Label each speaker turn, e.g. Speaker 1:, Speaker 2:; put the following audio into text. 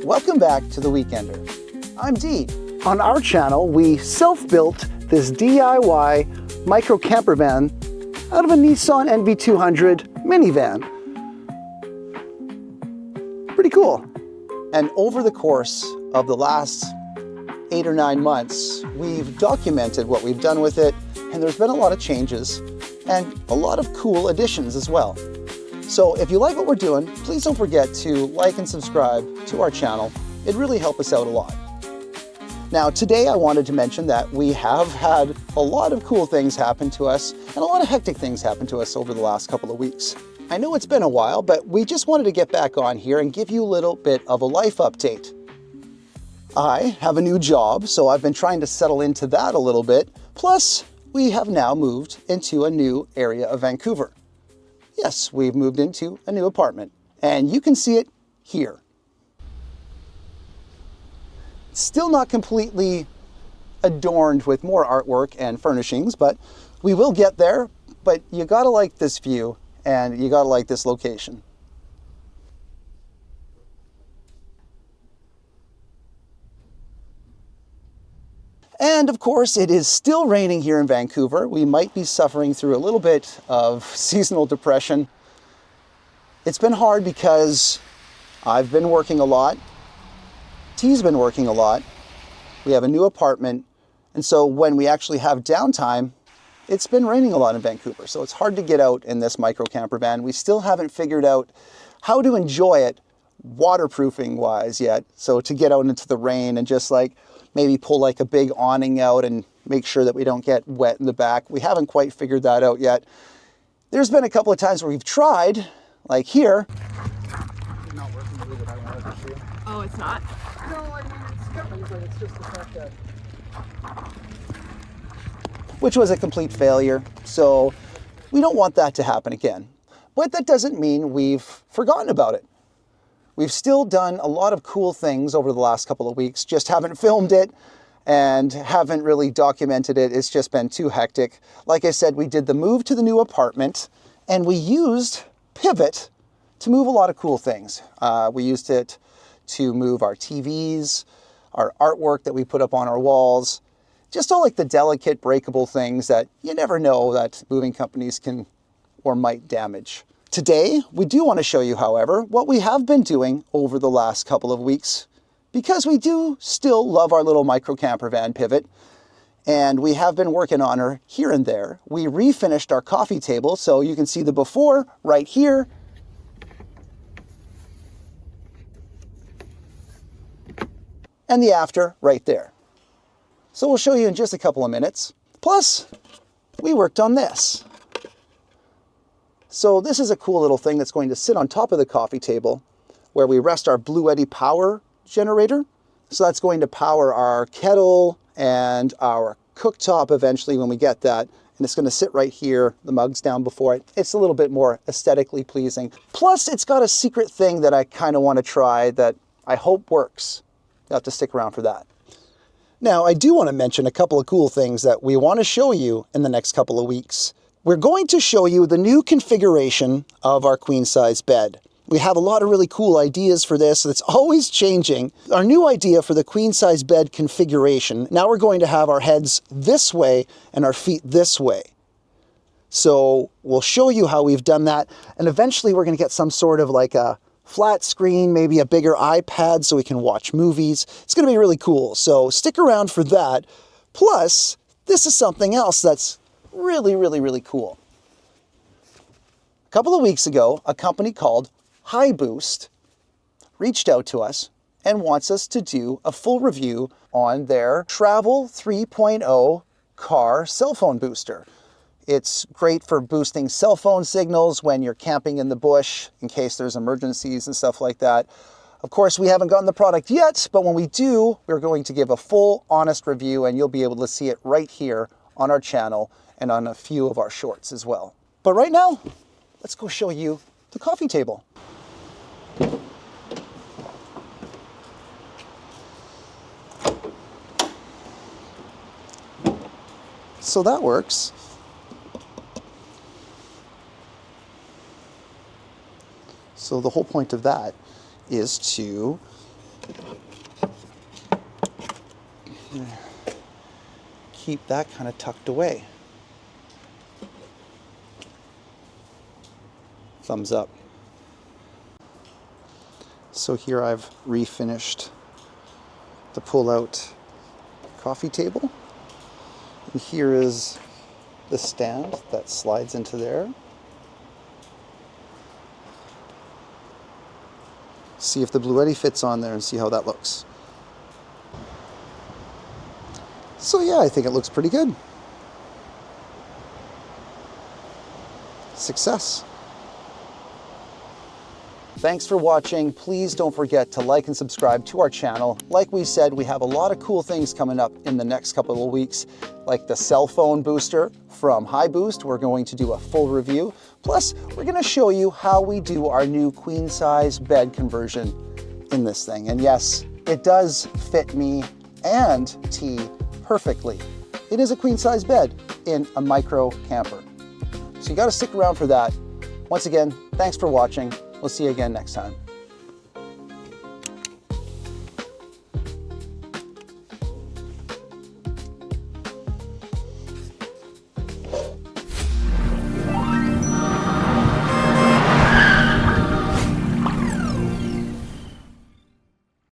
Speaker 1: Welcome back to The Weekender. I'm Dee. On our channel, we self-built this DIY micro camper van out of a Nissan NV200 minivan. Pretty cool. And over the course of the last 8 or 9 months, we've documented what we've done with it, and there's been a lot of changes and a lot of cool additions as well. So if you like what we're doing, please don't forget to like and subscribe to our channel. It really helps us out a lot. Now, today I wanted to mention that we have had a lot of cool things happen to us and a lot of hectic things happen to us over the last couple of weeks. I know it's been a while, but we just wanted to get back on here and give you a little bit of a life update. I have a new job, so I've been trying to settle into that a little bit. Plus, we have now moved into a new area of Vancouver. Yes, we've moved into a new apartment, and you can see it here. Still not completely adorned with more artwork and furnishings, but we will get there. But you gotta like this view, and you gotta like this location. And of course, it is still raining here in Vancouver. We might be suffering through a little bit of seasonal depression. It's been hard because I've been working a lot. T's been working a lot. We have a new apartment. And so when we actually have downtime, it's been raining a lot in Vancouver. So it's hard to get out in this micro camper van. We still haven't figured out how to enjoy it waterproofing wise yet. So to get out into the rain and just like maybe pull like a big awning out and make sure that we don't get wet in the back. We haven't quite figured that out yet. There's been a couple of times where we've tried, like here. It's not working the way that I wanted it to.
Speaker 2: Oh, it's not?
Speaker 1: No, I mean, it's coming, but it's just the fact that... Which was a complete failure. So we don't want that to happen again. But that doesn't mean we've forgotten about it. We've still done a lot of cool things over the last couple of weeks, just haven't filmed it and haven't really documented it. It's just been too hectic. Like I said, we did the move to the new apartment and we used Pivot to move a lot of cool things. We used it to move our TVs, our artwork that we put up on our walls, just all like the delicate breakable things that you never know that moving companies can or might damage. Today, we do want to show you, however, what we have been doing over the last couple of weeks, because we do still love our little micro camper van Pivot, and we have been working on her here and there. We refinished our coffee table, so you can see the before right here, and the after right there. So we'll show you in just a couple of minutes. Plus, we worked on this. So this is a cool little thing that's going to sit on top of the coffee table where we rest our Blue Eddy power generator. So that's going to power our kettle and our cooktop eventually when we get that. And it's going to sit right here, the mug's down before it. It's a little bit more aesthetically pleasing. Plus, it's got a secret thing that I kind of want to try that I hope works. You'll have to stick around for that. Now, I do want to mention a couple of cool things that we want to show you in the next couple of weeks. We're going to show you the new configuration of our queen size bed. We have a lot of really cool ideas for this. It's always changing. Our new idea for the queen size bed configuration, now we're going to have our heads this way and our feet this way. So we'll show you how we've done that. And eventually we're going to get some sort of like a flat screen, maybe a bigger iPad so we can watch movies. It's going to be really cool. So stick around for that. Plus, this is something else that's really cool. A couple of weeks ago, a company called High Boost reached out to us and wants us to do a full review on their Travel 3.0 car cell phone booster. It's great for boosting cell phone signals when you're camping in the bush in case there's emergencies and stuff like that. Of course, we haven't gotten the product yet, but when we do, we're going to give a full, honest review, and you'll be able to see it right here on our channel and on a few of our shorts as well. But right now, let's go show you the coffee table. So that works. So the whole point of that is to Keep that kind of tucked away. Thumbs up. So here I've refinished the pull-out coffee table. And here is the stand that slides into there. See if the Bluetti fits on there and see how that looks. So yeah, I think it looks pretty good. Success. Thanks for watching. Please don't forget to like and subscribe to our channel. Like we said, we have a lot of cool things coming up in the next couple of weeks, like the cell phone booster from High Boost. We're going to do a full review. Plus, we're going to show you how we do our new queen size bed conversion in this thing. And yes, it does fit me and T perfectly. It is a queen size bed in a micro camper. So you got to stick around for that. Once again, thanks for watching. We'll see you again next time.